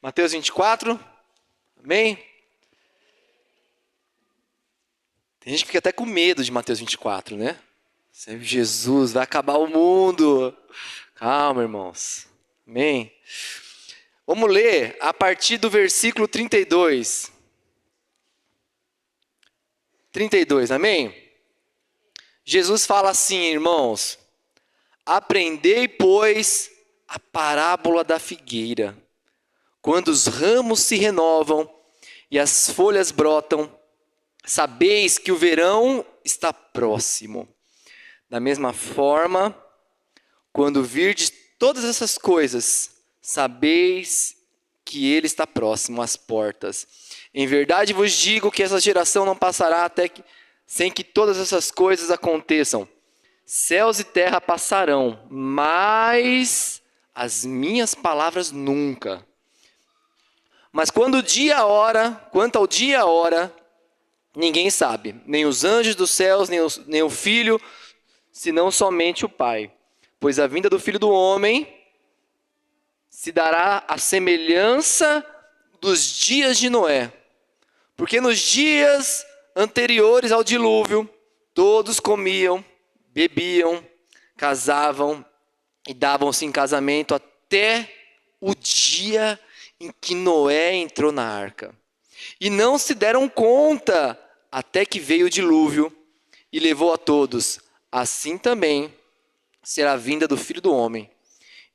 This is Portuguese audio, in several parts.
Mateus 24, amém? Tem gente que fica até com medo de Mateus 24, né? Jesus, vai acabar o mundo. Calma, irmãos. Amém? Vamos ler a partir do versículo 32. 32, amém? Jesus fala assim, irmãos: aprendei, pois, a parábola da figueira. Quando os ramos se renovam e as folhas brotam, sabeis que o verão está próximo. Da mesma forma, quando virdes todas essas coisas, sabeis que ele está próximo às portas. Em verdade vos digo que essa geração não passará sem que todas essas coisas aconteçam. Céus e terra passarão, mas as minhas palavras nunca. Mas quanto ao dia e a hora, ninguém sabe, nem os anjos dos céus, nem o Filho, senão somente o Pai. Pois a vinda do Filho do Homem se dará à semelhança dos dias de Noé. Porque nos dias anteriores ao dilúvio, todos comiam, bebiam, casavam e davam-se em casamento até o dia em que Noé entrou na arca. E não se deram conta até que veio o dilúvio e levou a todos. Assim também será a vinda do Filho do Homem.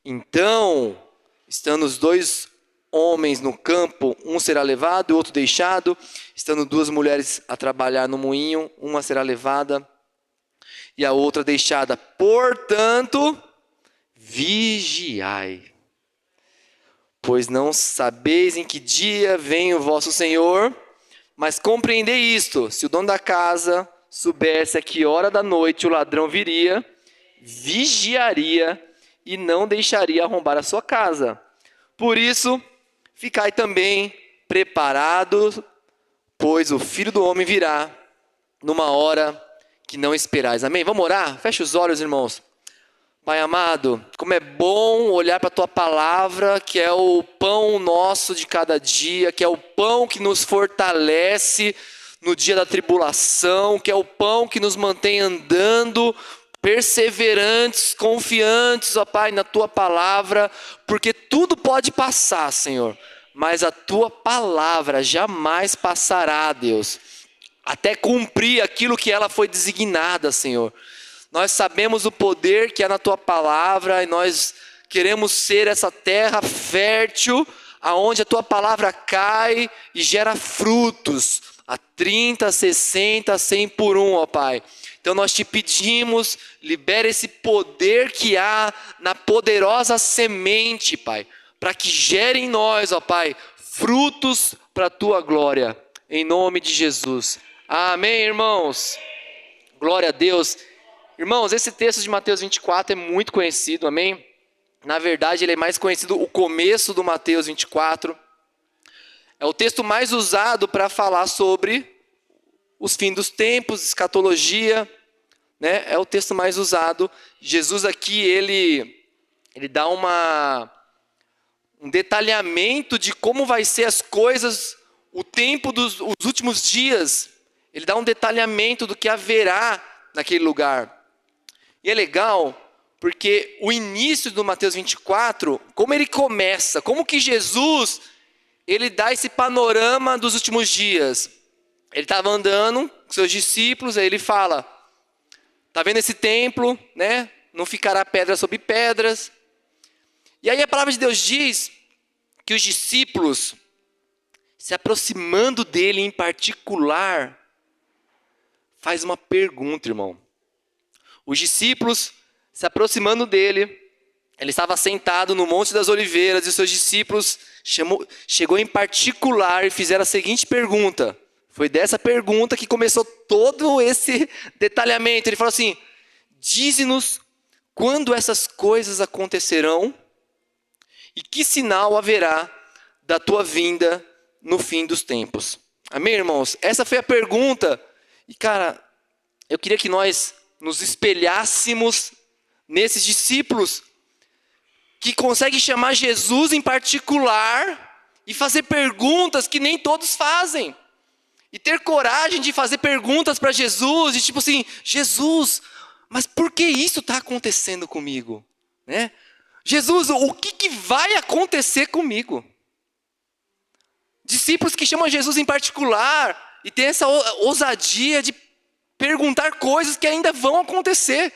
Então, estando os dois homens no campo, um será levado e o outro deixado. Estando duas mulheres a trabalhar no moinho, uma será levada e a outra deixada. Portanto, vigiai. Pois não sabeis em que dia vem o vosso Senhor, mas compreendei isto: se o dono da casa soubesse a que hora da noite o ladrão viria, vigiaria e não deixaria arrombar a sua casa. Por isso, ficai também preparados, pois o Filho do Homem virá numa hora que não esperais. Amém? Vamos orar? Feche os olhos, irmãos. Pai amado, como é bom olhar para a Tua palavra, que é o pão nosso de cada dia, que é o pão que nos fortalece no dia da tribulação, que é o pão que nos mantém andando, perseverantes, confiantes, ó Pai, na Tua palavra, porque tudo pode passar, Senhor, mas a Tua palavra jamais passará, Deus, até cumprir aquilo que ela foi designada, Senhor. Nós sabemos o poder que há na Tua palavra e nós queremos ser essa terra fértil, aonde a Tua palavra cai e gera frutos, a 30, 60, 100 por um, ó Pai. Então nós te pedimos, libera esse poder que há na poderosa semente, Pai, para que gere em nós, ó Pai, frutos para a Tua glória, em nome de Jesus. Amém, irmãos? Glória a Deus. Irmãos, esse texto de Mateus 24 é muito conhecido, amém? Na verdade, ele é mais conhecido, o começo do Mateus 24. É o texto mais usado para falar sobre os fins dos tempos, escatologia, né? É o texto mais usado. Jesus aqui, ele dá um detalhamento de como vai ser as coisas, o tempo dos os últimos dias. Ele dá um detalhamento do que haverá naquele lugar. E é legal, porque o início do Mateus 24, como ele começa, como que Jesus, ele dá esse panorama dos últimos dias. Ele estava andando com seus discípulos, aí ele fala, está vendo esse templo, né? Não ficará pedra sobre pedras. E aí a palavra de Deus diz que os discípulos, se aproximando dele em particular, faz uma pergunta, irmão. Os discípulos, se aproximando dele, ele estava sentado no Monte das Oliveiras e os seus discípulos chegou em particular e fizeram a seguinte pergunta. Foi dessa pergunta que começou todo esse detalhamento. Ele falou assim, dize-nos quando essas coisas acontecerão e que sinal haverá da tua vinda no fim dos tempos. Amém, irmãos? Essa foi a pergunta. E, cara, eu queria que nós nos espelhássemos nesses discípulos que conseguem chamar Jesus em particular e fazer perguntas que nem todos fazem. E ter coragem de fazer perguntas para Jesus, de tipo assim, Jesus, mas por que isso está acontecendo comigo? Né? Jesus, o que vai acontecer comigo? Discípulos que chamam Jesus em particular e têm essa ousadia de perguntar coisas que ainda vão acontecer.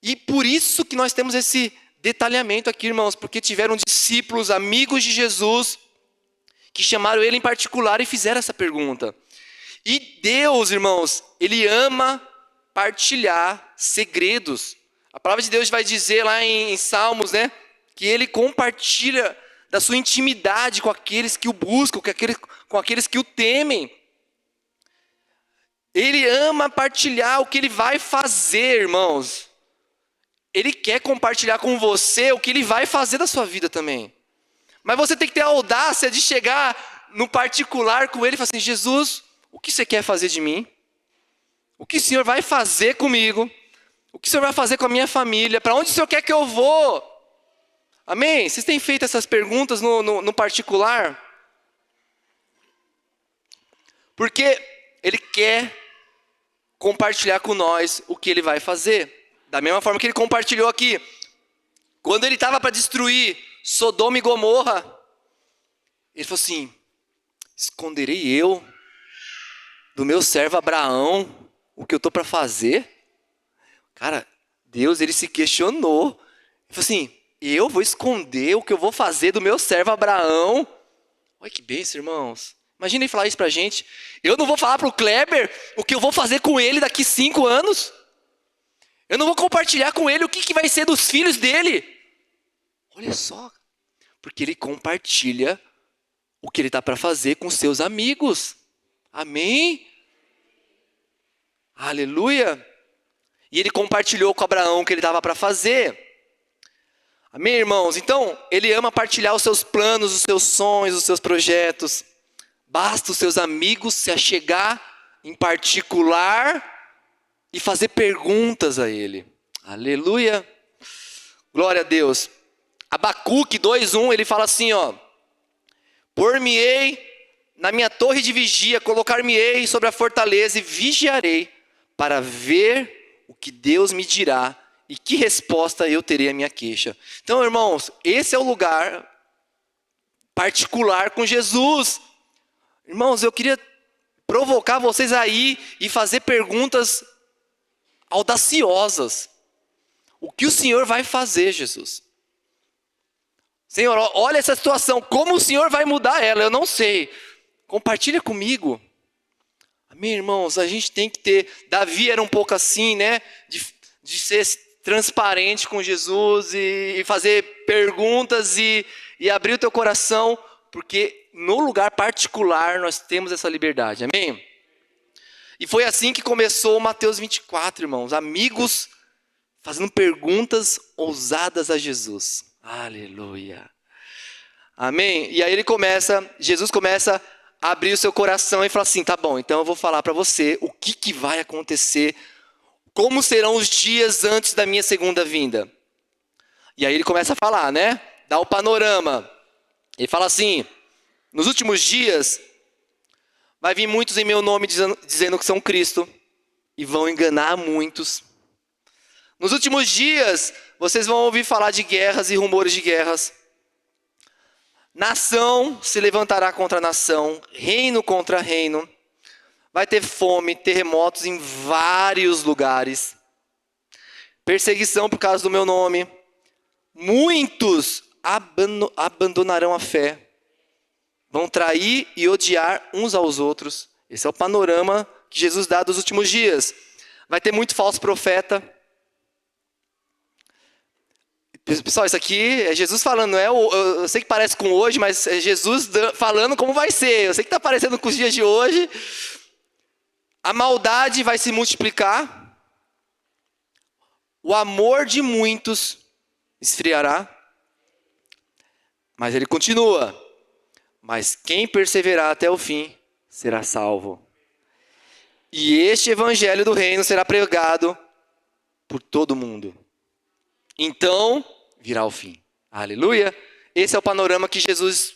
E por isso que nós temos esse detalhamento aqui, irmãos, porque tiveram discípulos, amigos de Jesus, que chamaram ele em particular e fizeram essa pergunta. E Deus, irmãos, ele ama partilhar segredos. A palavra de Deus vai dizer lá em Salmos, né, que ele compartilha da sua intimidade com aqueles que o buscam, com aqueles que o temem. Ele ama partilhar o que ele vai fazer, irmãos. Ele quer compartilhar com você o que ele vai fazer da sua vida também. Mas você tem que ter a audácia de chegar no particular com ele e falar assim, Jesus, o que você quer fazer de mim? O que o Senhor vai fazer comigo? O que o Senhor vai fazer com a minha família? Para onde o Senhor quer que eu vou? Amém? Vocês têm feito essas perguntas no particular? Porque ele quer compartilhar com nós o que ele vai fazer. Da mesma forma que ele compartilhou aqui. Quando ele estava para destruir Sodoma e Gomorra, ele falou assim, esconderei eu do meu servo Abraão o que eu estou para fazer? Cara, Deus, ele se questionou. Ele falou assim, eu vou esconder o que eu vou fazer do meu servo Abraão? Olha que bênção, irmãos. Imagina ele falar isso para a gente. Eu não vou falar para o Kleber o que eu vou fazer com ele daqui 5 anos? Eu não vou compartilhar com ele o que vai ser dos filhos dele? Olha só. Porque ele compartilha o que ele está para fazer com seus amigos. Amém? Aleluia. E ele compartilhou com Abraão o que ele estava para fazer. Amém, irmãos? Então, ele ama partilhar os seus planos, os seus sonhos, os seus projetos. Basta os seus amigos se achegar em particular e fazer perguntas a ele. Aleluia. Glória a Deus. Abacuque 2:1, ele fala assim, ó. Por-me-ei na minha torre de vigia, colocar-me-ei sobre a fortaleza e vigiarei para ver o que Deus me dirá e que resposta eu terei à minha queixa. Então, irmãos, esse é o lugar particular com Jesus. Irmãos, eu queria provocar vocês aí e fazer perguntas audaciosas. O que o Senhor vai fazer, Jesus? Senhor, olha essa situação, como o Senhor vai mudar ela? Eu não sei. Compartilha comigo. Amém, irmãos? A gente tem que ter... Davi era um pouco assim, né? De ser transparente com Jesus e fazer perguntas e abrir o teu coração, porque no lugar particular nós temos essa liberdade. Amém? E foi assim que começou Mateus 24, irmãos. Amigos fazendo perguntas ousadas a Jesus. Aleluia. Amém? E aí Jesus começa a abrir o seu coração e fala assim, tá bom, então eu vou falar para você o que vai acontecer, como serão os dias antes da minha segunda vinda. E aí ele começa a falar, né? Dá o panorama. Ele fala assim, nos últimos dias, vai vir muitos em meu nome dizendo que são Cristo e vão enganar muitos. Nos últimos dias, vocês vão ouvir falar de guerras e rumores de guerras. Nação se levantará contra nação, reino contra reino. Vai ter fome, terremotos em vários lugares. Perseguição por causa do meu nome. Muitos abandonarão a fé. Vão trair e odiar uns aos outros. Esse é o panorama que Jesus dá dos últimos dias. Vai ter muito falso profeta. Pessoal, isso aqui é Jesus falando, não é? Eu sei que parece com hoje, mas é Jesus falando como vai ser. Eu sei que está parecendo com os dias de hoje. A maldade vai se multiplicar. O amor de muitos esfriará. Mas ele continua. Mas quem perseverar até o fim será salvo. E este evangelho do reino será pregado por todo mundo. Então virá o fim. Aleluia. esse é o panorama que Jesus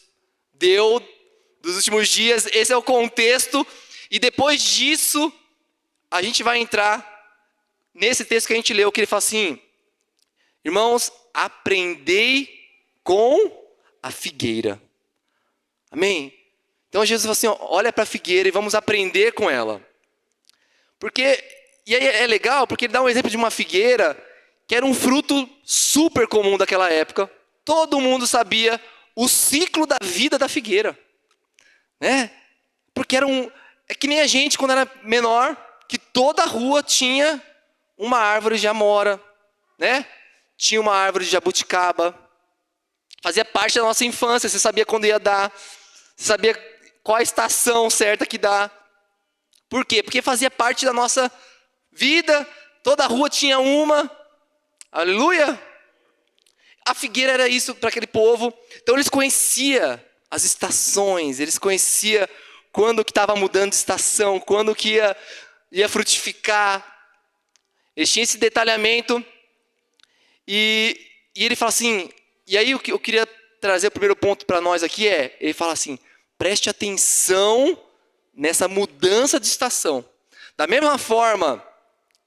deu dos últimos dias, esse é o contexto, e depois disso, a gente vai entrar nesse texto que a gente leu, que ele fala assim: irmãos, aprendei com a figueira. Amém? Então Jesus fala assim, ó, olha para a figueira e vamos aprender com ela. Porque, e aí é legal, porque ele dá um exemplo de uma figueira que era um fruto super comum daquela época. Todo mundo sabia o ciclo da vida da figueira, né? Porque é que nem a gente quando era menor, que toda rua tinha uma árvore de amora, né? Tinha uma árvore de jabuticaba. Fazia parte da nossa infância, você sabia quando ia dar, você sabia qual a estação certa que dá. Por quê? Porque fazia parte da nossa vida, toda rua tinha uma. Aleluia! A figueira era isso para aquele povo. Então eles conheciam as estações, eles conheciam quando que estava mudando de estação, quando que ia frutificar. Eles tinham esse detalhamento. E ele fala assim, e aí o que eu queria trazer o primeiro ponto para nós aqui ele fala assim, preste atenção nessa mudança de estação. Da mesma forma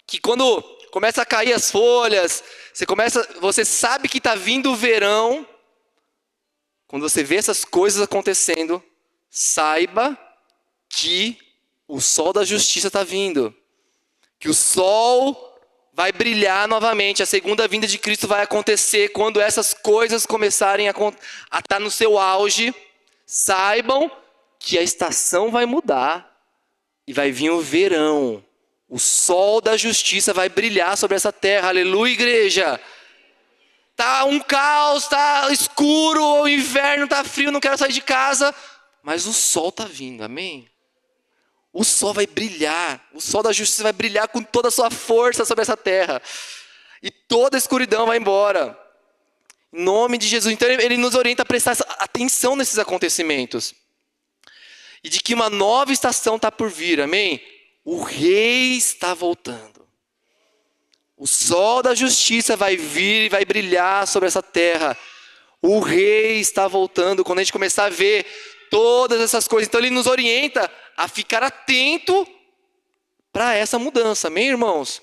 que quando começa a cair as folhas, você sabe que está vindo o verão. Quando você vê essas coisas acontecendo, saiba que o sol da justiça está vindo. Que o sol vai brilhar novamente. A segunda vinda de Cristo vai acontecer quando essas coisas começarem a estar no seu auge. Saibam que a estação vai mudar e vai vir o verão. O sol da justiça vai brilhar sobre essa terra. Aleluia, igreja. Tá um caos, tá escuro, o inverno tá frio, não quero sair de casa, mas o sol tá vindo. Amém? O sol vai brilhar, o sol da justiça vai brilhar com toda a sua força sobre essa terra. E toda a escuridão vai embora. Em nome de Jesus. Então ele nos orienta a prestar atenção nesses acontecimentos. E de que uma nova estação está por vir, amém? O rei está voltando. O sol da justiça vai vir e vai brilhar sobre essa terra. O rei está voltando. Quando a gente começar a ver todas essas coisas, então ele nos orienta a ficar atento para essa mudança, amém, irmãos?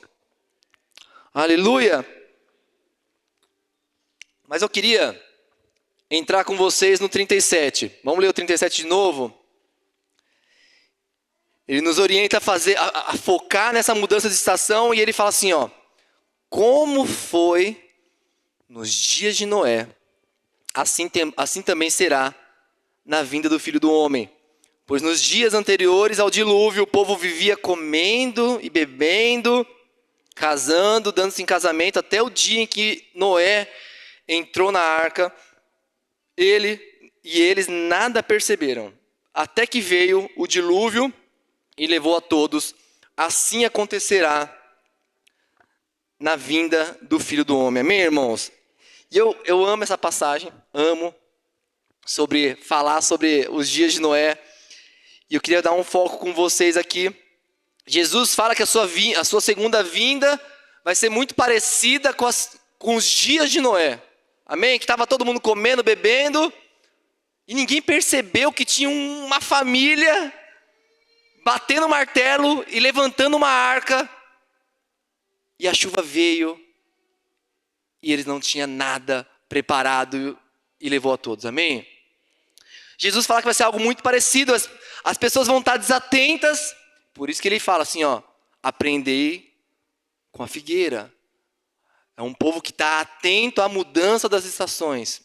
Aleluia! Mas eu queria entrar com vocês no 37. Vamos ler o 37 de novo? Ele nos orienta a focar nessa mudança de estação e ele fala assim, ó. Como foi nos dias de Noé, assim também será na vinda do Filho do Homem. Pois nos dias anteriores ao dilúvio, o povo vivia comendo e bebendo, casando, dando-se em casamento, até o dia em que Noé entrou na arca. Eles nada perceberam, até que veio o dilúvio e levou a todos. Assim acontecerá na vinda do Filho do Homem. Amém, irmãos? E eu amo essa passagem, amo falar sobre os dias de Noé. E eu queria dar um foco com vocês aqui. Jesus fala que a sua segunda vinda vai ser muito parecida com os dias de Noé. Amém? Que estava todo mundo comendo, bebendo, e ninguém percebeu que tinha uma família batendo martelo e levantando uma arca. E a chuva veio, e eles não tinham nada preparado e levou a todos, amém? Jesus fala que vai ser algo muito parecido, as pessoas vão estar desatentas, por isso que ele fala assim, ó, aprendei com a figueira. É um povo que está atento à mudança das estações.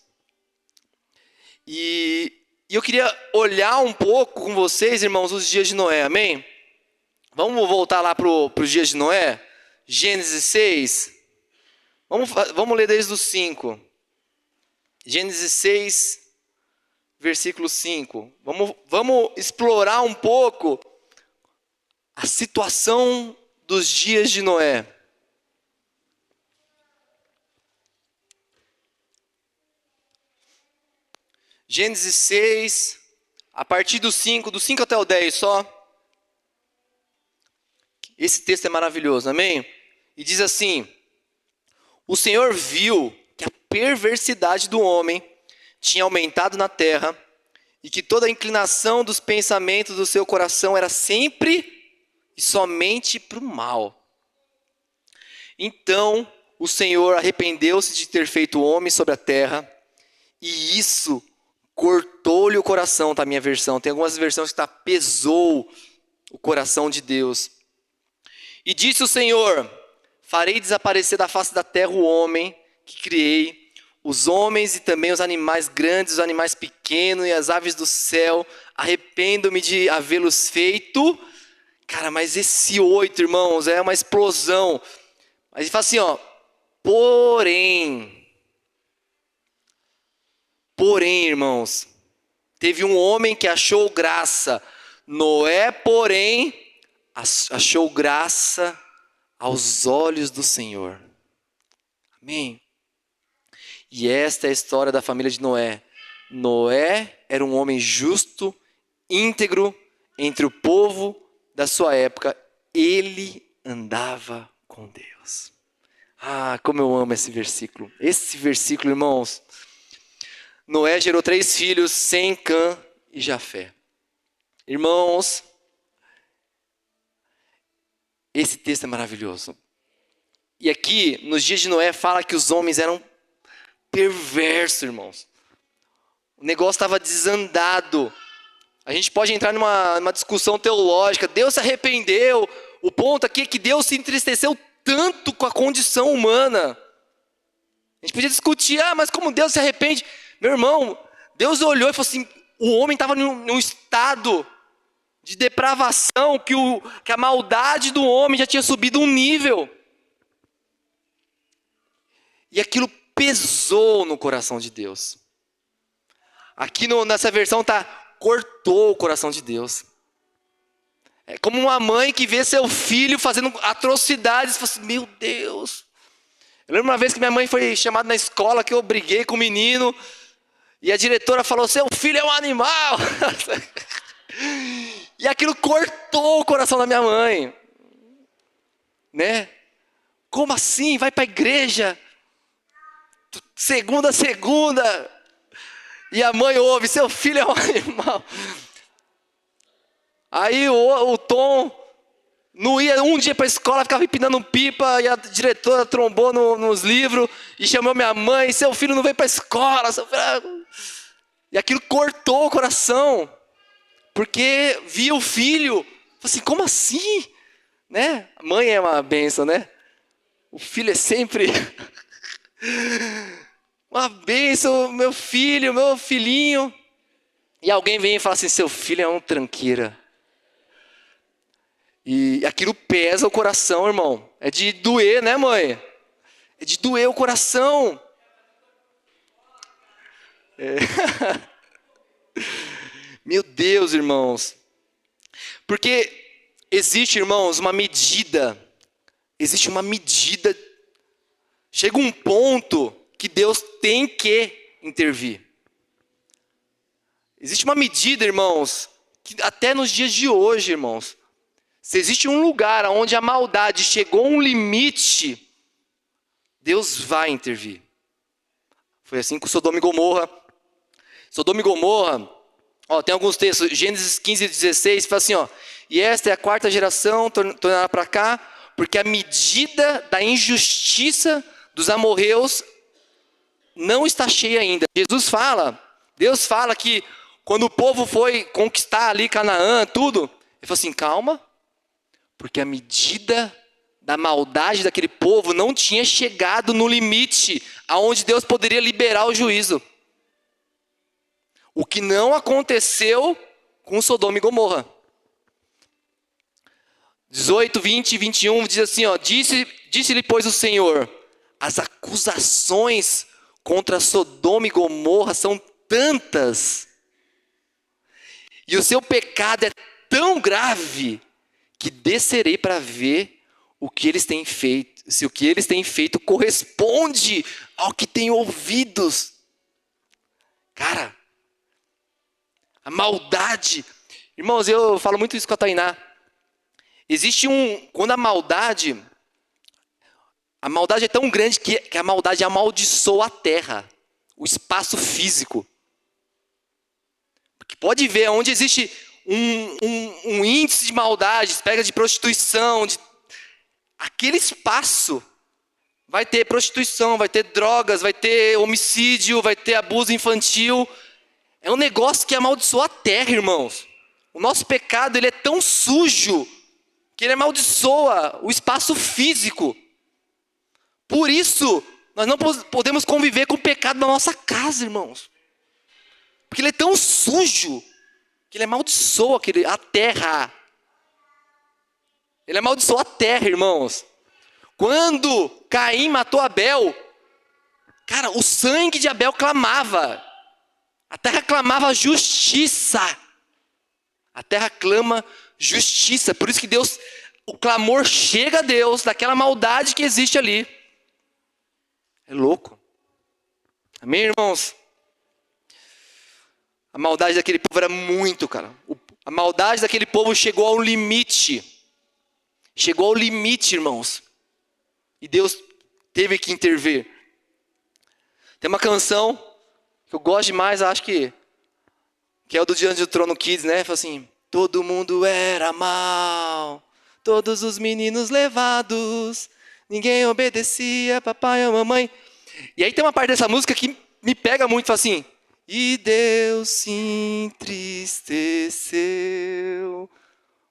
E eu queria olhar um pouco com vocês, irmãos, os dias de Noé, amém? Vamos voltar lá para os dias de Noé? Gênesis 6, vamos ler desde o 5. Gênesis 6, versículo 5. Vamos explorar um pouco a situação dos dias de Noé. Gênesis 6, a partir do 5 até o 10 só. Esse texto é maravilhoso, amém? E diz assim: o Senhor viu que a perversidade do homem tinha aumentado na terra e que toda a inclinação dos pensamentos do seu coração era sempre e somente para o mal. Então o Senhor arrependeu-se de ter feito o homem sobre a terra, e isso cortou-lhe o coração, tá a minha versão. Tem algumas versões que pesou o coração de Deus. E disse o Senhor: farei desaparecer da face da terra o homem que criei, os homens e também os animais grandes, os animais pequenos e as aves do céu. Arrependo-me de havê-los feito. Cara, mas esse 8, irmãos, é uma explosão. Mas ele fala assim, ó, porém, irmãos, teve um homem que achou graça. Noé, porém, achou graça aos olhos do Senhor. Amém? E esta é a história da família de Noé. Noé era um homem justo, íntegro, entre o povo da sua época. Ele andava com Deus. Ah, como eu amo esse versículo. Esse versículo, irmãos. Noé gerou 3 filhos, Sem, Cã e Jafé. Irmãos, esse texto é maravilhoso. E aqui, nos dias de Noé, fala que os homens eram perversos, irmãos. O negócio estava desandado. A gente pode entrar numa discussão teológica. Deus se arrependeu. O ponto aqui é que Deus se entristeceu tanto com a condição humana. A gente podia discutir, mas como Deus se arrepende? Meu irmão, Deus olhou e falou assim, o homem estava num estado de depravação, que a maldade do homem já tinha subido um nível. E aquilo pesou no coração de Deus. Aqui nessa versão cortou o coração de Deus. É como uma mãe que vê seu filho fazendo atrocidades, e fala assim, meu Deus. Eu lembro uma vez que minha mãe foi chamada na escola, que eu briguei com o menino, e a diretora falou, seu filho é um animal. E aquilo cortou o coração da minha mãe. Né? Como assim? Vai para a igreja. Segunda a segunda. E a mãe ouve, seu filho é um animal. Aí o Tom não ia um dia para a escola, ficava empinando pipa, e a diretora trombou nos livros e chamou minha mãe, seu filho não veio para a escola. E aquilo cortou o coração, porque via o filho, assim, como assim? Né? A mãe é uma bênção, né? O filho é sempre uma bênção, meu filho, meu filhinho. E alguém vem e fala assim, seu filho é um tranqueira. E aquilo pesa o coração, irmão. É de doer, né, mãe? É de doer o coração. É. Meu Deus, irmãos. Porque existe, irmãos, uma medida. Existe uma medida. Chega um ponto que Deus tem que intervir. Existe uma medida, irmãos, que até nos dias de hoje, irmãos, se existe um lugar onde a maldade chegou a um limite, Deus vai intervir. Foi assim com Sodoma e Gomorra. Sodoma e Gomorra, tem alguns textos, Gênesis 15, 16, fala assim, e esta é a 4ª geração, tornará para cá, porque a medida da injustiça dos amorreus não está cheia ainda. Deus fala que quando o povo foi conquistar ali Canaã, tudo, ele falou assim, calma, porque a medida da maldade daquele povo não tinha chegado no limite aonde Deus poderia liberar o juízo. O que não aconteceu com Sodoma e Gomorra. 18, 20 e 21 diz assim, disse-lhe pois o Senhor, as acusações contra Sodoma e Gomorra são tantas, e o seu pecado é tão grave, que descerei para ver o que eles têm feito, se o que eles têm feito corresponde ao que têm ouvidos. Cara, a maldade, irmãos, eu falo muito isso com a Tainá. Existe quando a maldade é tão grande que a maldade amaldiçoa a terra, o espaço físico. Pode ver, onde existe um índice de maldade, pega de prostituição, aquele espaço vai ter prostituição, vai ter drogas, vai ter homicídio, vai ter abuso infantil. É um negócio que amaldiçoa a terra, irmãos. O nosso pecado, ele é tão sujo que ele amaldiçoa o espaço físico. Por isso, nós não podemos conviver com o pecado na nossa casa, irmãos. Porque ele é tão sujo que ele amaldiçoa a terra. Ele amaldiçoa a terra, irmãos. Quando Caim matou Abel, cara, o sangue de Abel clamava. A terra clamava justiça. A terra clama justiça. Por isso que o clamor chega a Deus daquela maldade que existe ali. É louco. Amém, irmãos? A maldade daquele povo era muito, cara. A maldade daquele povo chegou ao limite. Chegou ao limite, irmãos. E Deus teve que intervir. Tem uma canção que eu gosto demais, acho que é o do Diante do Trono Kids, né? Fala assim: todo mundo era mal, todos os meninos levados, ninguém obedecia, papai ou mamãe. E aí tem uma parte dessa música que me pega muito, fala assim: e Deus se entristeceu,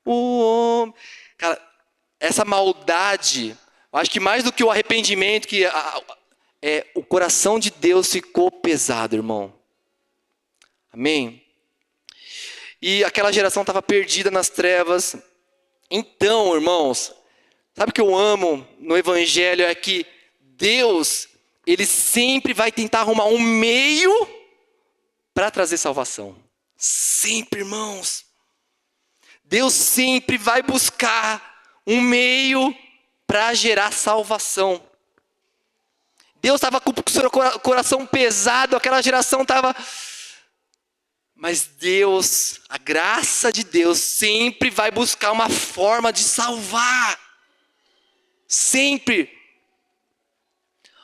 o homem. Cara, essa maldade, eu acho que mais do que o arrependimento, o coração de Deus ficou pesado, irmão. Amém? E aquela geração estava perdida nas trevas. Então, irmãos, sabe o que eu amo no Evangelho? É que Deus, Ele sempre vai tentar arrumar um meio para trazer salvação. Sempre, irmãos. Deus sempre vai buscar um meio para gerar salvação. Deus estava com o seu coração pesado, aquela geração estava... Mas Deus, a graça de Deus, sempre vai buscar uma forma de salvar. Sempre.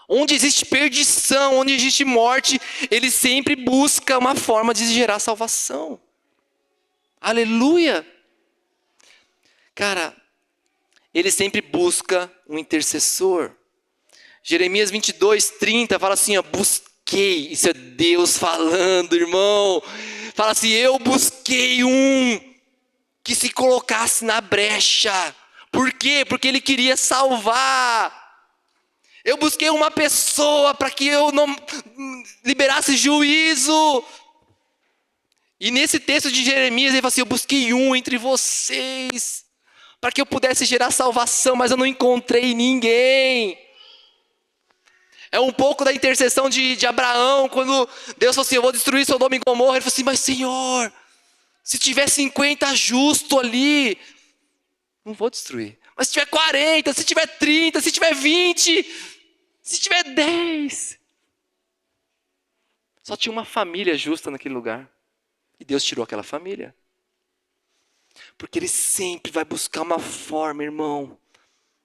Onde existe perdição, onde existe morte, Ele sempre busca uma forma de gerar salvação. Aleluia! Cara, Ele sempre busca um intercessor. Jeremias 22:30 fala assim, ó, busquei. Isso é Deus falando, irmão. Fala assim, eu busquei um que se colocasse na brecha. Por quê? Porque Ele queria salvar. Eu busquei uma pessoa para que eu não liberasse juízo. E nesse texto de Jeremias ele fala assim, eu busquei um entre vocês para que eu pudesse gerar salvação, mas eu não encontrei ninguém. É um pouco da intercessão de Abraão, quando Deus falou assim, eu vou destruir Sodoma e Gomorra. Ele falou assim, mas Senhor, se tiver 50 justos ali, não vou destruir. Mas se tiver 40, se tiver 30, se tiver 20, se tiver 10. Só tinha uma família justa naquele lugar. E Deus tirou aquela família. Porque Ele sempre vai buscar uma forma, irmão,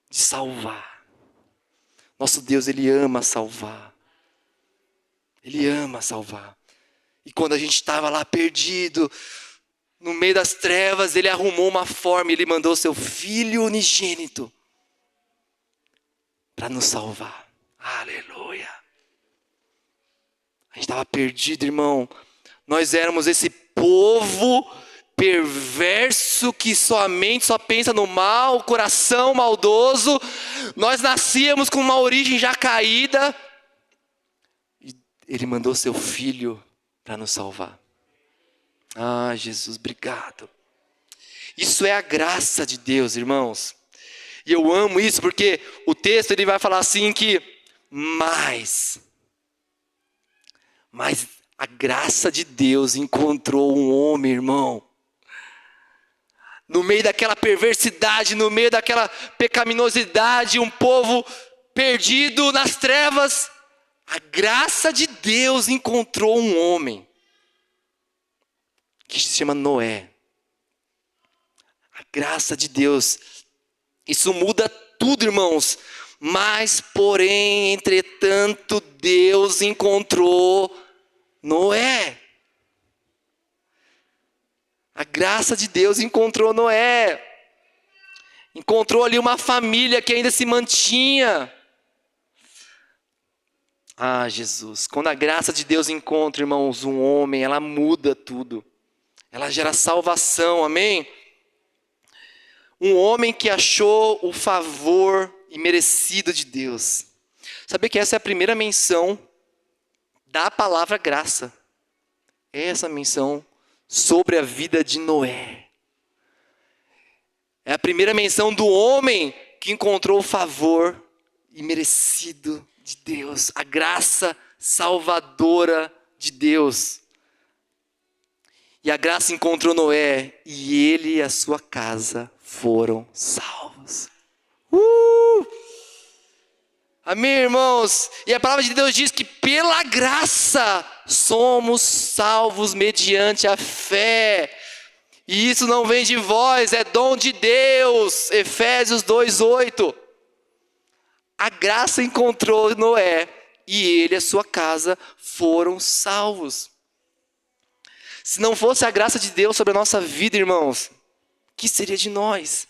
de salvar. Nosso Deus, Ele ama salvar. Ele ama salvar. E quando a gente estava lá perdido, no meio das trevas, Ele arrumou uma forma. Ele mandou seu Filho unigênito para nos salvar. Aleluia. A gente estava perdido, irmão. Nós éramos esse povo perverso que só pensa no mal, coração maldoso. Nós nascíamos com uma origem já caída. E Ele mandou seu Filho para nos salvar. Ah, Jesus, obrigado. Isso é a graça de Deus, irmãos. E eu amo isso porque o texto ele vai falar assim que mas a graça de Deus encontrou um homem, irmão. No meio daquela perversidade, no meio daquela pecaminosidade, um povo perdido nas trevas, a graça de Deus encontrou um homem que se chama Noé. A graça de Deus, isso muda tudo, irmãos. Mas, porém, entretanto, Deus encontrou Noé. A graça de Deus encontrou Noé. Encontrou ali uma família que ainda se mantinha. Ah, Jesus. Quando a graça de Deus encontra, irmãos, um homem, ela muda tudo. Ela gera salvação, amém? Um homem que achou o favor imerecido de Deus. Sabia que essa é a primeira menção da palavra graça. É essa menção sobre a vida de Noé. É a primeira menção do homem que encontrou o favor imerecido de Deus. A graça salvadora de Deus. E a graça encontrou Noé e ele e a sua casa foram salvos. Amém, irmãos? E a palavra de Deus diz que pela graça somos salvos mediante a fé. E isso não vem de vós, é dom de Deus. Efésios 2:8. A graça encontrou Noé e ele e a sua casa foram salvos. Se não fosse a graça de Deus sobre a nossa vida, irmãos, o que seria de nós?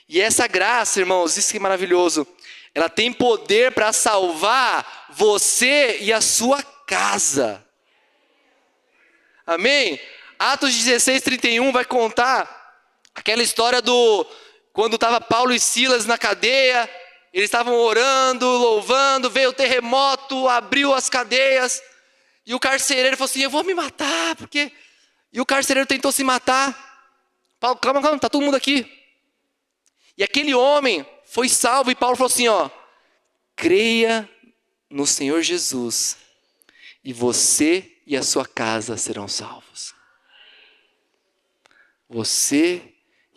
E essa graça, irmãos, isso que é maravilhoso, ela tem poder para salvar você e a sua casa. Amém? Atos 16:31 vai contar aquela história quando estava Paulo e Silas na cadeia, eles estavam orando, louvando, veio o terremoto, abriu as cadeias, e o carcereiro falou assim, eu vou me matar, porque... E o carcereiro tentou se matar. Paulo, calma, está todo mundo aqui. E aquele homem foi salvo, e Paulo falou assim, creia no Senhor Jesus, e você e a sua casa serão salvos. Você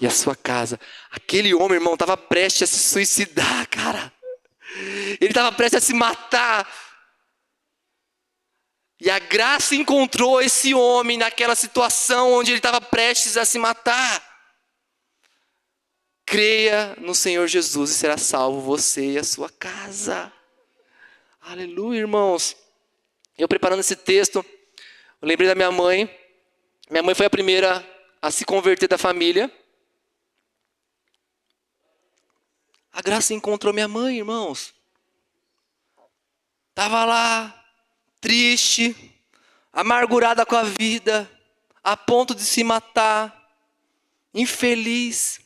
e a sua casa. Aquele homem, irmão, estava prestes a se suicidar, cara. Ele estava prestes a se matar. E a graça encontrou esse homem naquela situação onde ele estava prestes a se matar. Creia no Senhor Jesus e será salvo você e a sua casa. Aleluia, irmãos. Eu preparando esse texto, eu lembrei da minha mãe. Minha mãe foi a primeira a se converter da família. A graça encontrou minha mãe, irmãos. Estava lá, triste, amargurada com a vida, a ponto de se matar, infeliz,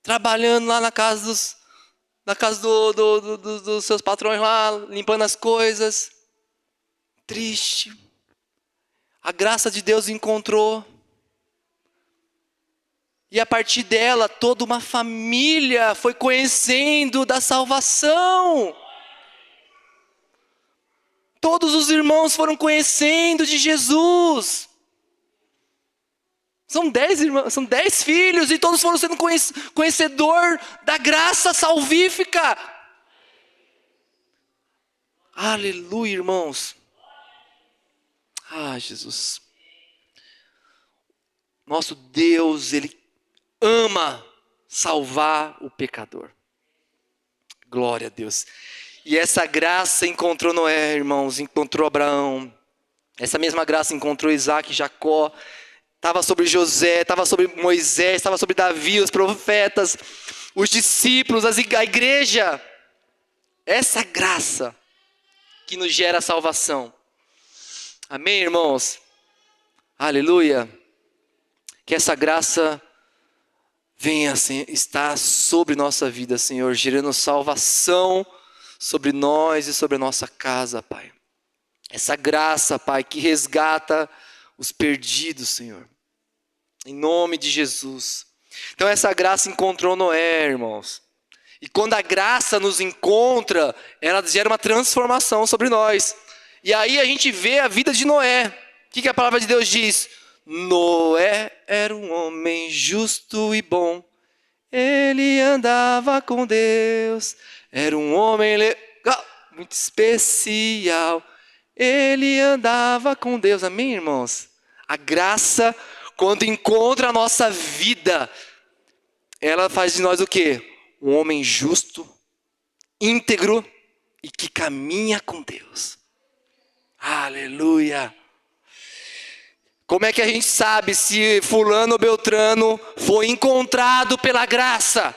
trabalhando lá na casa dos seus patrões lá, limpando as coisas, triste. A graça de Deus encontrou. E a partir dela, toda uma família foi conhecendo da salvação. Todos os irmãos foram conhecendo de Jesus. São 10 irmãos, são 10 filhos e todos foram sendo conhecedor da graça salvífica. Aleluia, irmãos. Ah, Jesus. Nosso Deus, Ele ama salvar o pecador. Glória a Deus. E essa graça encontrou Noé, irmãos, encontrou Abraão. Essa mesma graça encontrou Isaac e Jacó. Estava sobre José, estava sobre Moisés, estava sobre Davi, os profetas, os discípulos, a igreja. Essa graça que nos gera salvação. Amém, irmãos? Aleluia. Que essa graça venha estar sobre nossa vida, Senhor, gerando salvação sobre nós e sobre a nossa casa, Pai. Essa graça, Pai, que resgata os perdidos, Senhor. Em nome de Jesus. Então essa graça encontrou Noé, irmãos. E quando a graça nos encontra, ela gera uma transformação sobre nós. E aí a gente vê a vida de Noé. O que a palavra de Deus diz? Noé era um homem justo e bom. Ele andava com Deus. Era um homem legal, muito especial. Ele andava com Deus. Amém, irmãos? A graça, quando encontra a nossa vida, ela faz de nós o quê? Um homem justo, íntegro e que caminha com Deus. Aleluia. Como é que a gente sabe se fulano ou beltrano foi encontrado pela graça?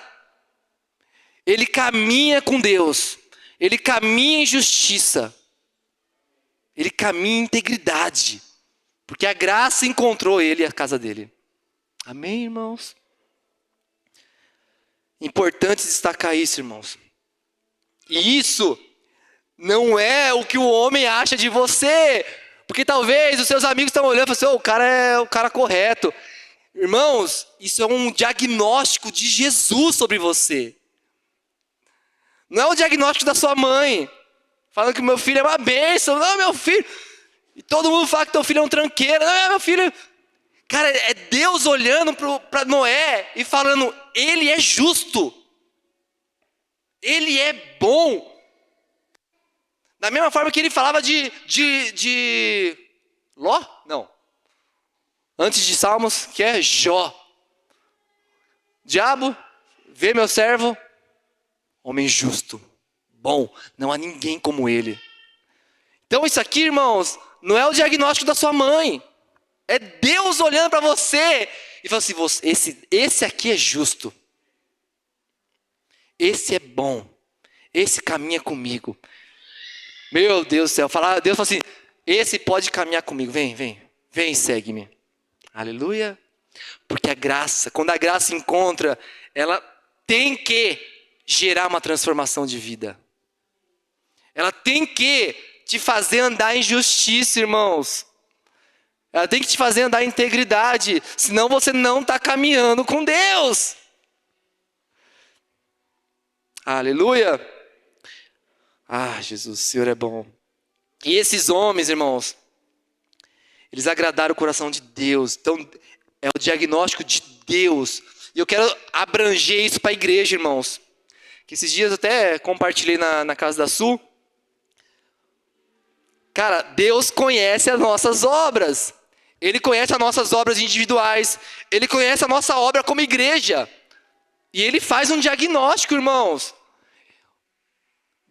Ele caminha com Deus. Ele caminha em justiça. Ele caminha em integridade. Porque a graça encontrou ele e a casa dele. Amém, irmãos? Importante destacar isso, irmãos. E isso não é o que o homem acha de você. Porque talvez os seus amigos estão olhando e falam assim, o cara é o cara correto. Irmãos, isso é um diagnóstico de Jesus sobre você. Não é o diagnóstico da sua mãe. Falando que meu filho é uma bênção. Não, meu filho. E todo mundo fala que teu filho é um tranqueiro. Não, meu filho. Cara, é Deus olhando para Noé e falando, ele é justo. Ele é bom. Da mesma forma que ele falava de Ló? Não. Antes de Salmos, que é Jó. Diabo, vê meu servo, homem justo, bom, não há ninguém como ele. Então isso aqui, irmãos, não é o diagnóstico da sua mãe. É Deus olhando para você e falando assim, esse aqui é justo. Esse é bom. Esse caminha comigo. Meu Deus do céu. Deus fala assim, esse pode caminhar comigo. Vem, segue-me. Aleluia. Porque a graça, quando a graça encontra, ela tem que gerar uma transformação de vida. Ela tem que te fazer andar em justiça, irmãos. Ela tem que te fazer andar em integridade. Senão você não está caminhando com Deus. Aleluia. Ah, Jesus, o Senhor é bom. E esses homens, irmãos, eles agradaram o coração de Deus. Então, é o diagnóstico de Deus. E eu quero abranger isso para a igreja, irmãos. Que esses dias eu até compartilhei na Casa da Sul. Cara, Deus conhece as nossas obras. Ele conhece as nossas obras individuais. Ele conhece a nossa obra como igreja. E Ele faz um diagnóstico, irmãos.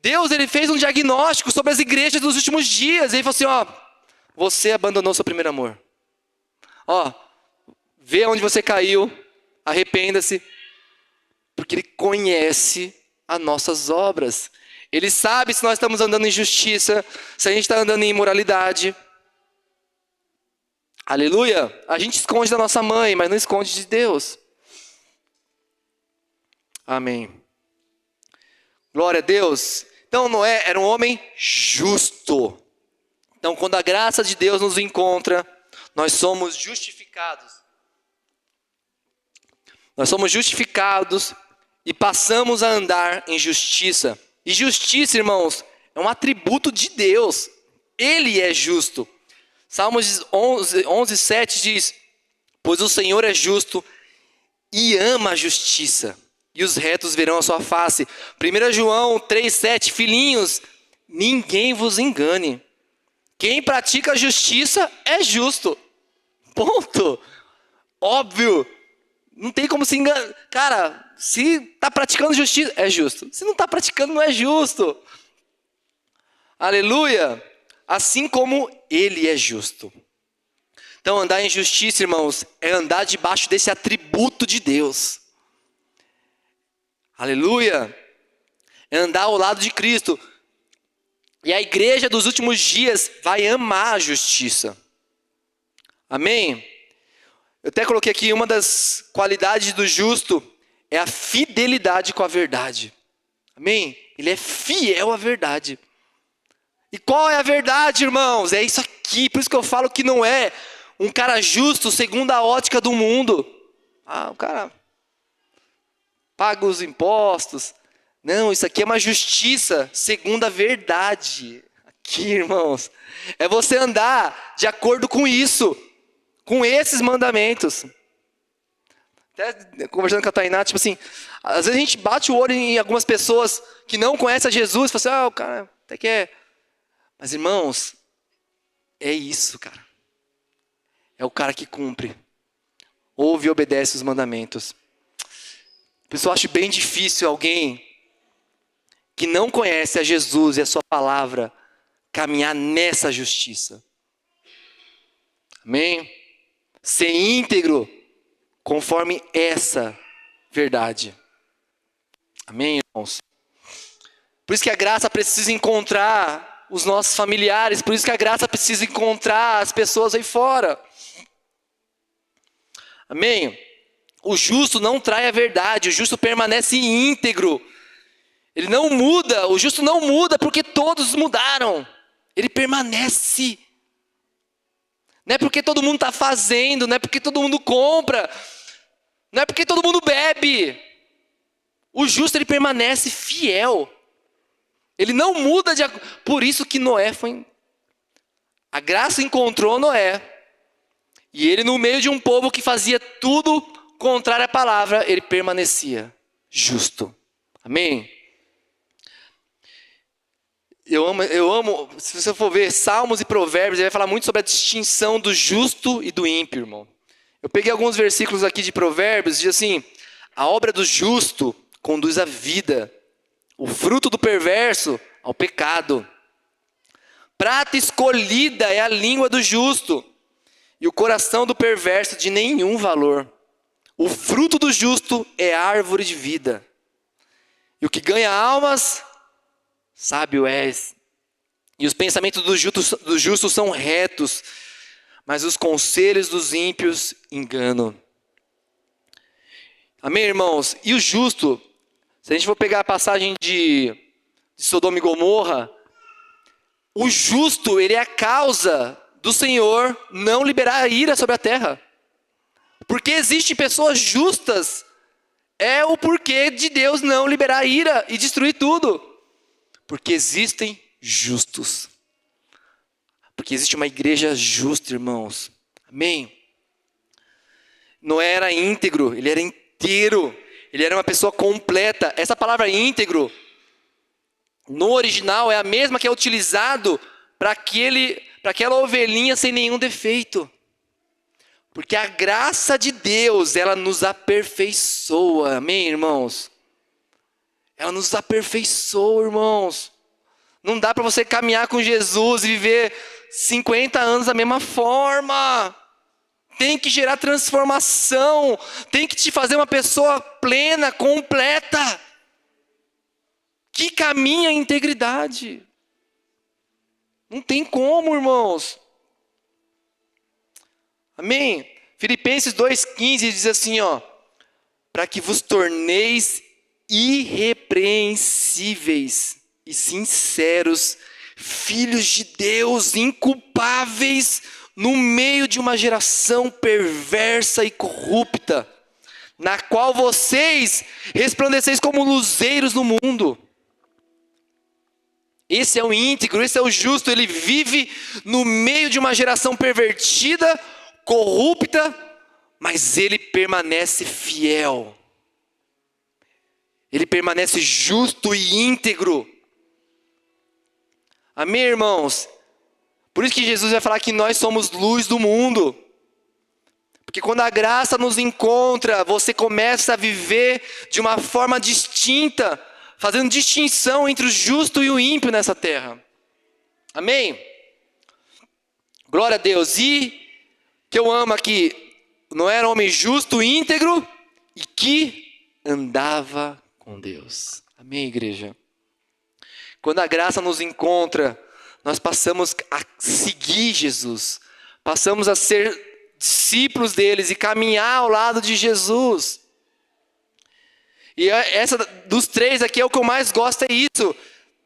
Deus, Ele fez um diagnóstico sobre as igrejas dos últimos dias. Ele falou assim, você abandonou seu primeiro amor. Vê onde você caiu, arrependa-se. Porque Ele conhece as nossas obras. Ele sabe se nós estamos andando em justiça, se a gente está andando em imoralidade. Aleluia. A gente esconde da nossa mãe, mas não esconde de Deus. Amém. Glória a Deus. Então Noé era um homem justo. Então quando a graça de Deus nos encontra, nós somos justificados. Nós somos justificados e passamos a andar em justiça. E justiça, irmãos, é um atributo de Deus. Ele é justo. Salmos 11:7 diz, pois o Senhor é justo e ama a justiça. E os retos verão a sua face. 1 João 3:7, filhinhos, ninguém vos engane. Quem pratica a justiça é justo. Ponto. Óbvio. Não tem como se enganar. Cara, se está praticando justiça, é justo. Se não está praticando, não é justo. Aleluia. Assim como Ele é justo. Então, andar em justiça, irmãos, é andar debaixo desse atributo de Deus. Aleluia. É andar ao lado de Cristo. E a igreja dos últimos dias vai amar a justiça. Amém? Eu até coloquei aqui, uma das qualidades do justo é a fidelidade com a verdade. Amém? Ele é fiel à verdade. E qual é a verdade, irmãos? É isso aqui, por isso que eu falo que não é um cara justo segundo a ótica do mundo. O cara paga os impostos. Não, isso aqui é uma justiça segundo a verdade. Aqui, irmãos, é você andar de acordo com isso, com esses mandamentos. Até conversando com a Tainá, tipo assim, às vezes a gente bate o olho em algumas pessoas que não conhecem a Jesus, e fala assim, o cara até que é. Mas, irmãos, é isso, cara. É o cara que cumpre. Ouve e obedece os mandamentos. Pessoal, acho bem difícil alguém que não conhece a Jesus e a sua palavra caminhar nessa justiça. Amém? ser íntegro conforme essa verdade. Amém, irmãos? Por isso que a graça precisa encontrar os nossos familiares, por isso que a graça precisa encontrar as pessoas aí fora. Amém? O justo não trai a verdade, o justo permanece íntegro. Ele não muda, o justo não muda porque todos mudaram. Ele permanece. Não é porque todo mundo está fazendo, não é porque todo mundo compra, não é porque todo mundo bebe. O justo, ele permanece fiel. Ele não muda de... Por isso que Noé foi... A graça encontrou Noé. E ele, no meio de um povo que fazia tudo contrário à palavra, ele permanecia justo. Amém? Eu amo, se você for ver Salmos e Provérbios, ele vai falar muito sobre a distinção do justo e do ímpio, irmão. Eu peguei alguns versículos aqui de Provérbios, diz assim: a obra do justo conduz à vida, o fruto do perverso ao pecado. Prata escolhida é a língua do justo, e o coração do perverso de nenhum valor. O fruto do justo é árvore de vida, e o que ganha almas, sábio és. E os pensamentos do justo são retos, mas os conselhos dos ímpios enganam. Amém, irmãos? E o justo, se a gente for pegar a passagem de Sodoma e Gomorra, o justo, ele é a causa do Senhor não liberar a ira sobre a terra. Porque existem pessoas justas, é o porquê de Deus não liberar a ira e destruir tudo. Porque existem justos. Porque existe uma igreja justa, irmãos. Amém? Noé era íntegro, ele era inteiro. Ele era uma pessoa completa. Essa palavra íntegro, no original, é a mesma que é utilizado para aquela ovelhinha sem nenhum defeito. Porque a graça de Deus, ela nos aperfeiçoa. Amém, irmãos? Ela nos aperfeiçoa, irmãos. Não dá para você caminhar com Jesus e viver 50 anos da mesma forma. Tem que gerar transformação. Tem que te fazer uma pessoa plena, completa, que caminha em integridade. Não tem como, irmãos. Amém? Filipenses 2,15 diz assim, ó: para que vos torneis irrepreensíveis e sinceros, filhos de Deus, inculpáveis no meio de uma geração perversa e corrupta, na qual vocês resplandeceis como luzeiros no mundo. Esse é o íntegro, esse é o justo, ele vive no meio de uma geração pervertida, corrupta, mas ele permanece fiel. Ele permanece justo e íntegro. Amém, irmãos? Por isso que Jesus vai falar que nós somos luz do mundo. Porque quando a graça nos encontra, você começa a viver de uma forma distinta, fazendo distinção entre o justo e o ímpio nessa terra. Amém? Glória a Deus. E que eu amo aqui, não era um homem justo, íntegro e que andava com Deus. Amém, igreja? Quando a graça nos encontra, nós passamos a seguir Jesus, passamos a ser discípulos deles e caminhar ao lado de Jesus. E essa dos três aqui é o que eu mais gosto, é isso.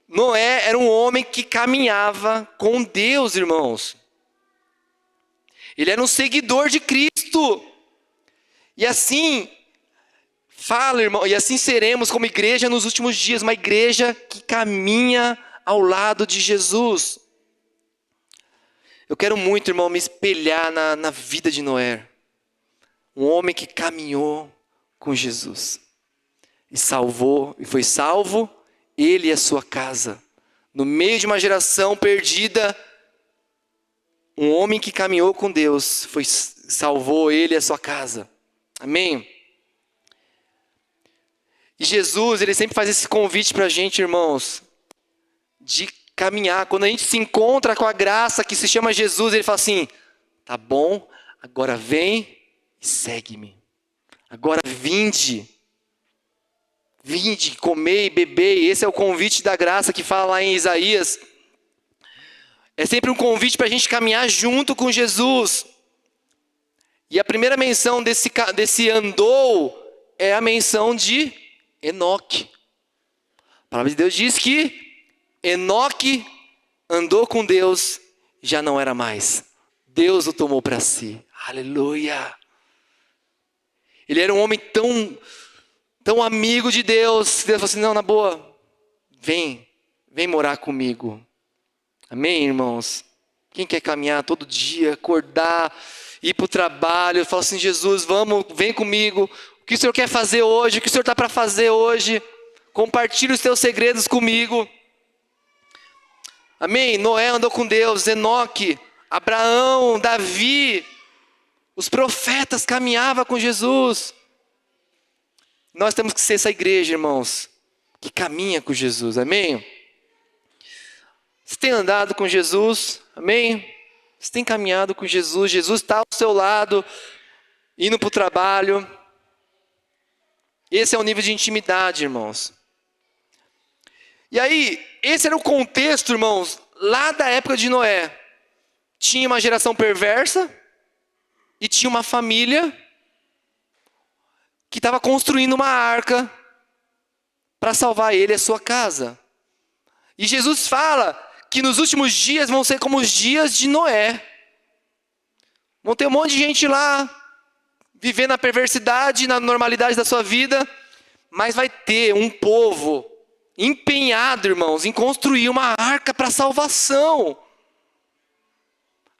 Noé era um homem que caminhava com Deus, irmãos. Ele era um seguidor de Cristo. E assim, irmão, e assim seremos como igreja nos últimos dias, uma igreja que caminha ao lado de Jesus. Eu quero muito, irmão, me espelhar na vida de Noé. Um homem que caminhou com Jesus. E foi salvo, ele e a sua casa. No meio de uma geração perdida, um homem que caminhou com Deus, salvou ele e a sua casa. Amém? E Jesus, ele sempre faz esse convite para a gente, irmãos, de caminhar. Quando a gente se encontra com a graça que se chama Jesus, ele fala assim: tá bom, Agora vem e segue-me. Agora vinde. Vinde, comei, bebei. Esse é o convite da graça que fala lá em Isaías. É sempre um convite para a gente caminhar junto com Jesus. E a primeira menção desse andou é a menção de Enoque. A palavra de Deus diz que Enoque andou com Deus, já não era mais. Deus o tomou para si. Aleluia. Ele era um homem tão amigo de Deus. Deus falou assim, não, na boa, vem morar comigo. Amém, irmãos? Quem quer caminhar todo dia, acordar, ir para o trabalho, fala assim, Jesus, vem comigo. O que o Senhor quer fazer hoje? O que o Senhor está para fazer hoje? Compartilhe os teus segredos comigo. Amém? Noé andou com Deus, Enoque, Abraão, Davi, os profetas caminhavam com Jesus. Nós temos que ser essa igreja, irmãos, que caminha com Jesus, amém? Você tem andado com Jesus, amém? Você tem caminhado com Jesus, Jesus está ao seu lado, indo para o trabalho. Esse é o nível de intimidade, irmãos. E aí, esse era o contexto, irmãos, lá da época de Noé. Tinha uma geração perversa e tinha uma família que estava construindo uma arca para salvar ele e a sua casa. E Jesus fala que nos últimos dias vão ser como os dias de Noé. Vão ter um monte de gente lá, vivendo na perversidade, na normalidade da sua vida, mas vai ter um povo empenhado, irmãos, em construir uma arca para salvação.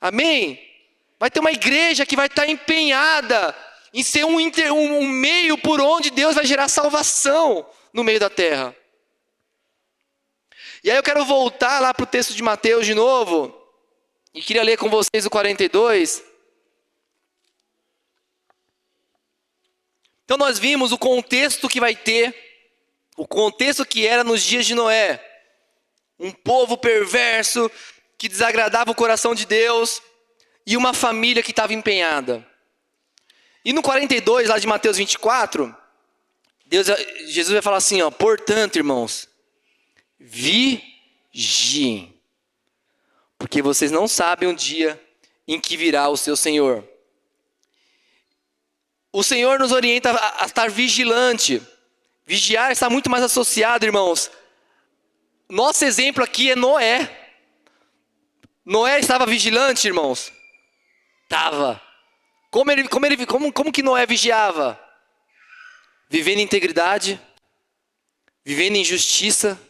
Amém? Vai ter uma igreja que vai estar empenhada em ser um meio por onde Deus vai gerar salvação no meio da terra. E aí eu quero voltar lá para o texto de Mateus de novo, e queria ler com vocês o 42. Então nós vimos o contexto que vai ter, o contexto que era nos dias de Noé. Um povo perverso, que desagradava o coração de Deus, e uma família que estava empenhada. E no 42, lá de Mateus 24, Jesus vai falar assim, ó, portanto, irmãos, vigiem, porque vocês não sabem o dia em que virá o seu Senhor. O Senhor nos orienta a estar vigilante. Vigiar está muito mais associado, irmãos. Nosso exemplo aqui é Noé. Noé estava vigilante, irmãos? Estava. Como que Noé vigiava? Vivendo em integridade, vivendo em justiça,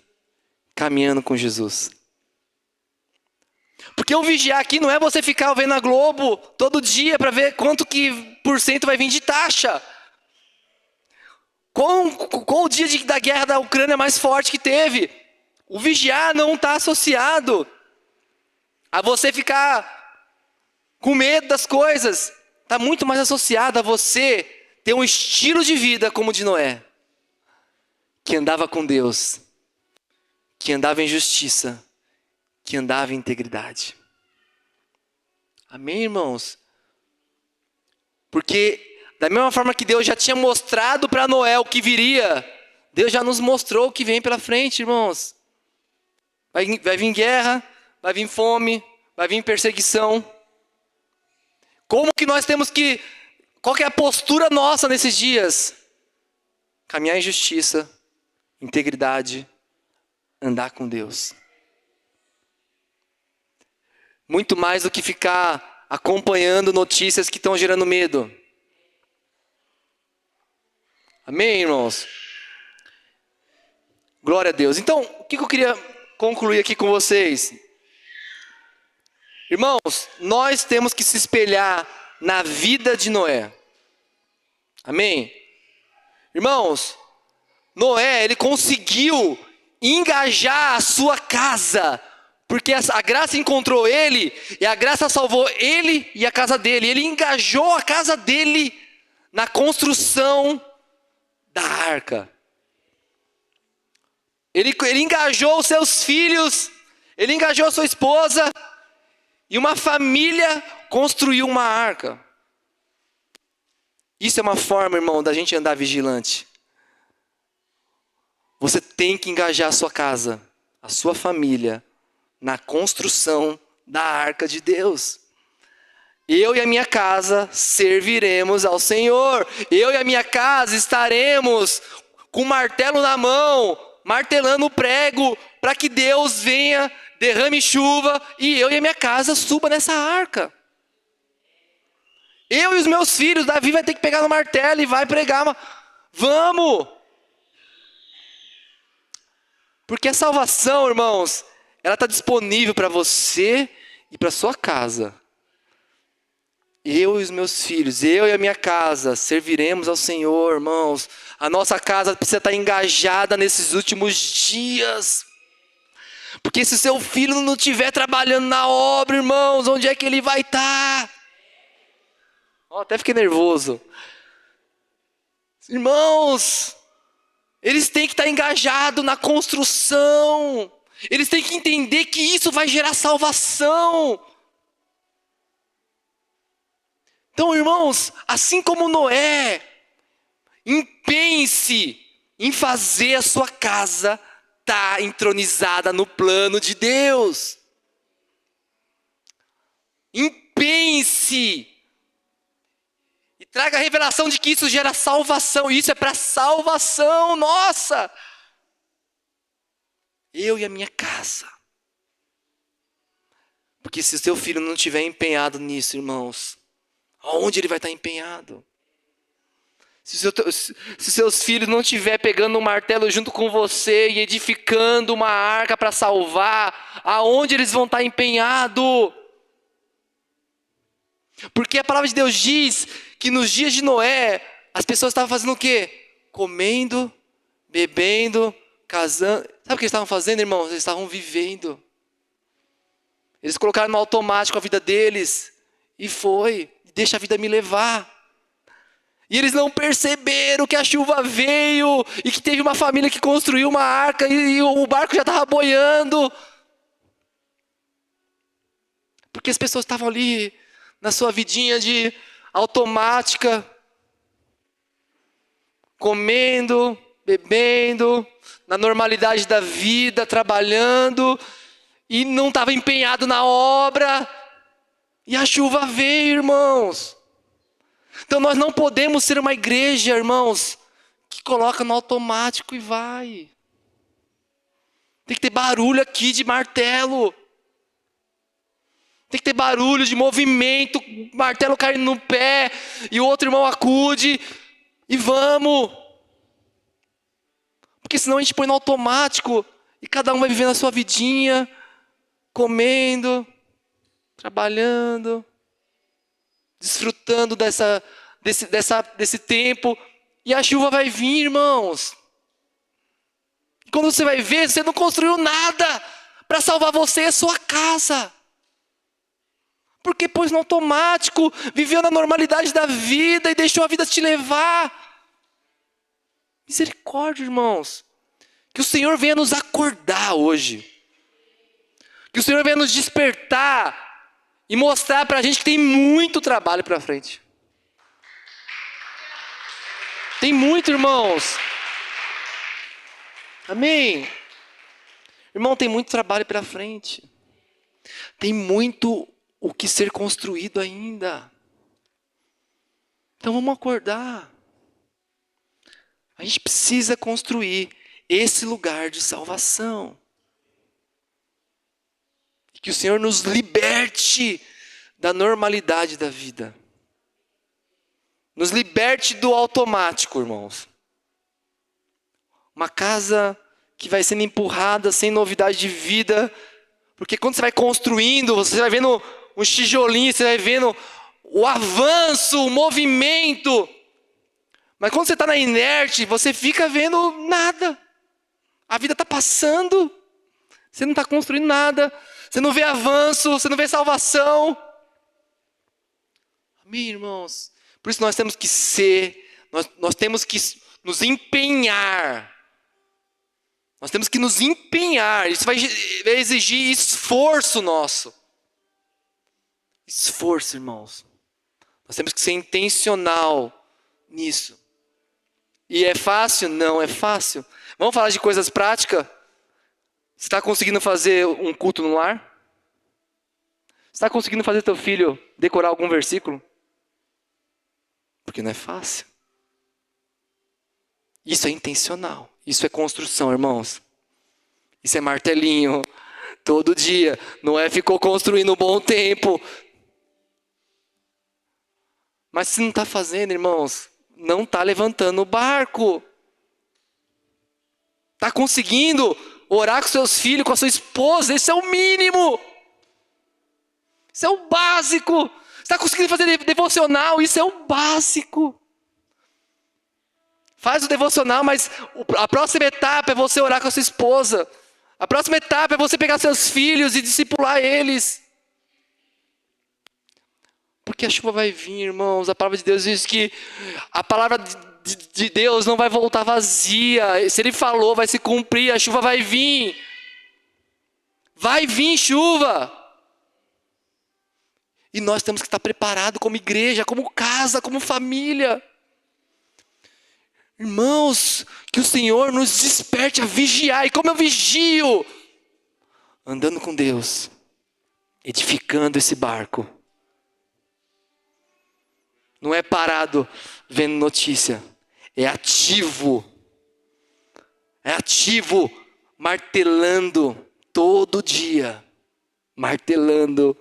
caminhando com Jesus. Porque o vigiar aqui não é você ficar vendo a Globo todo dia para ver quanto que por cento vai vir de taxa. Qual o dia da guerra da Ucrânia mais forte que teve? O vigiar não está associado a você ficar com medo das coisas. Está muito mais associado a você ter um estilo de vida como o de Noé, que andava com Deus, que andava em justiça, que andava em integridade. Amém, irmãos? Porque da mesma forma que Deus já tinha mostrado para Noé o que viria, Deus já nos mostrou o que vem pela frente, irmãos. Vai vir guerra, vai vir fome, vai vir perseguição. Como que nós temos que... Qual que é a postura nossa nesses dias? Caminhar em justiça, integridade, andar com Deus. Muito mais do que ficar acompanhando notícias que estão gerando medo. Amém, irmãos? Glória a Deus. Então, o que eu queria concluir aqui com vocês? Irmãos, nós temos que se espelhar na vida de Noé. Amém? Irmãos, Noé, ele conseguiu engajar a sua casa, porque a graça encontrou ele, e a graça salvou ele e a casa dele. Ele engajou a casa dele na construção da arca. Ele engajou os seus filhos, ele engajou a sua esposa, e uma família construiu uma arca. Isso é uma forma, irmão, da gente andar vigilante. Você tem que engajar a sua casa, a sua família, na construção da arca de Deus. Eu e a minha casa serviremos ao Senhor. Eu e a minha casa estaremos com o martelo na mão, martelando o prego, para que Deus venha, derrame chuva, e eu e a minha casa suba nessa arca. Eu e os meus filhos, Davi vai ter que pegar no martelo e vai pregar. Vamos! Porque a salvação, irmãos, ela está disponível para você e para sua casa. Eu e os meus filhos, eu e a minha casa, serviremos ao Senhor, irmãos. A nossa casa precisa estar engajada nesses últimos dias. Porque se seu filho não estiver trabalhando na obra, irmãos, onde é que ele vai estar? Até fiquei nervoso. Irmãos, eles têm que estar engajados na construção. Eles têm que entender que isso vai gerar salvação. Então, irmãos, assim como Noé, empenhe-se em fazer a sua casa estar entronizada no plano de Deus. Empenhe-se. E traga a revelação de que isso gera salvação. Isso é para salvação nossa. Eu e a minha casa. Porque se o seu filho não estiver empenhado nisso, irmãos, aonde ele vai estar empenhado? Se seus filhos não estiverem pegando um martelo junto com você e edificando uma arca para salvar, aonde eles vão estar empenhados? Porque a palavra de Deus diz que nos dias de Noé, as pessoas estavam fazendo o quê? Comendo, bebendo, casando. Sabe o que eles estavam fazendo, irmãos? Eles estavam vivendo. Eles colocaram no automático a vida deles. E foi. Deixa a vida me levar. E eles não perceberam que a chuva veio e que teve uma família que construiu uma arca e o barco já estava boiando. Porque as pessoas estavam ali na sua vidinha de automática, comendo, bebendo, na normalidade da vida, trabalhando, e não estava empenhado na obra. E a chuva veio, irmãos. Então nós não podemos ser uma igreja, irmãos, que coloca no automático e vai. Tem que ter barulho aqui de martelo. Tem que ter barulho de movimento, martelo caindo no pé, e o outro irmão acude, e vamos. Porque senão a gente põe no automático, e cada um vai vivendo a sua vidinha, comendo, trabalhando, desfrutando desse tempo, e a chuva vai vir, irmãos. E quando você vai ver, você não construiu nada para salvar você e a sua casa. Porque pôs no automático, viveu na normalidade da vida e deixou a vida te levar. Misericórdia, irmãos. Que o Senhor venha nos acordar hoje. Que o Senhor venha nos despertar e mostrar para a gente que tem muito trabalho para frente. Tem muito, irmãos. Amém? Irmão, tem muito trabalho para frente. Tem muito o que ser construído ainda. Então vamos acordar. A gente precisa construir esse lugar de salvação. E que o Senhor nos liberte da normalidade da vida. Nos liberte do automático, irmãos. Uma casa que vai sendo empurrada sem novidade de vida. Porque quando você vai construindo, você vai vendo um tijolinho, você vai vendo o avanço, o movimento. Mas quando você está na inerte, você fica vendo nada. A vida está passando. Você não está construindo nada. Você não vê avanço, você não vê salvação. Amém, irmãos? Por isso nós temos que nós temos que nos empenhar. Nós temos que nos empenhar. Isso vai exigir esforço nosso. Esforço, irmãos. Nós temos que ser intencional nisso. E é fácil? Não é fácil. Vamos falar de coisas práticas? Você está conseguindo fazer um culto no lar? Você está conseguindo fazer teu filho decorar algum versículo? Porque não é fácil. Isso é intencional. Isso é construção, irmãos. Isso é martelinho. Todo dia. Noé ficou construindo um bom tempo. Mas se não está fazendo, irmãos, não está levantando o barco. Está conseguindo orar com seus filhos, com a sua esposa? Esse é o mínimo. Isso é o básico. Está conseguindo fazer devocional? Isso é o básico. Faz o devocional, mas a próxima etapa é você orar com a sua esposa. A próxima etapa é você pegar seus filhos e discipular eles. Porque a chuva vai vir, irmãos. A palavra de Deus diz que a palavra de Deus não vai voltar vazia. Se Ele falou, vai se cumprir. A chuva vai vir. Vai vir chuva. E nós temos que estar preparados como igreja, como casa, como família. Irmãos, que o Senhor nos desperte a vigiar. E como eu vigio? Andando com Deus. Edificando esse barco. Não é parado vendo notícia. É ativo. É ativo. Martelando todo dia. Martelando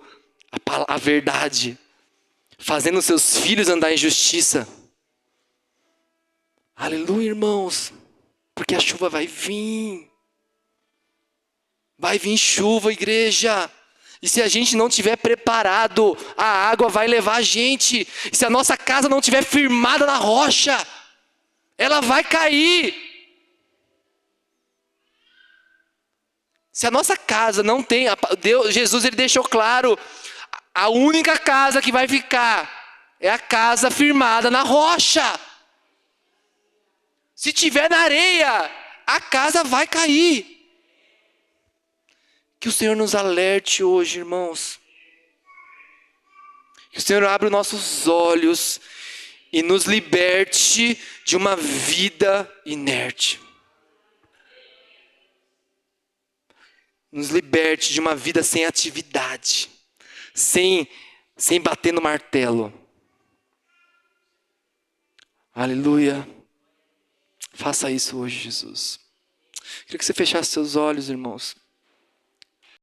a verdade. Fazendo seus filhos andar em justiça. Aleluia, irmãos. Porque a chuva vai vir. Vai vir chuva, igreja. E se a gente não estiver preparado, a água vai levar a gente. E se a nossa casa não estiver firmada na rocha, ela vai cair. Se a nossa casa não tem, Jesus ele deixou claro, a única casa que vai ficar é a casa firmada na rocha. Se tiver na areia, a casa vai cair. Que o Senhor nos alerte hoje, irmãos. Que o Senhor abra os nossos olhos e nos liberte de uma vida inerte. Nos liberte de uma vida sem atividade. Sem bater no martelo. Aleluia. Faça isso hoje, Jesus. Queria que você fechasse seus olhos, irmãos.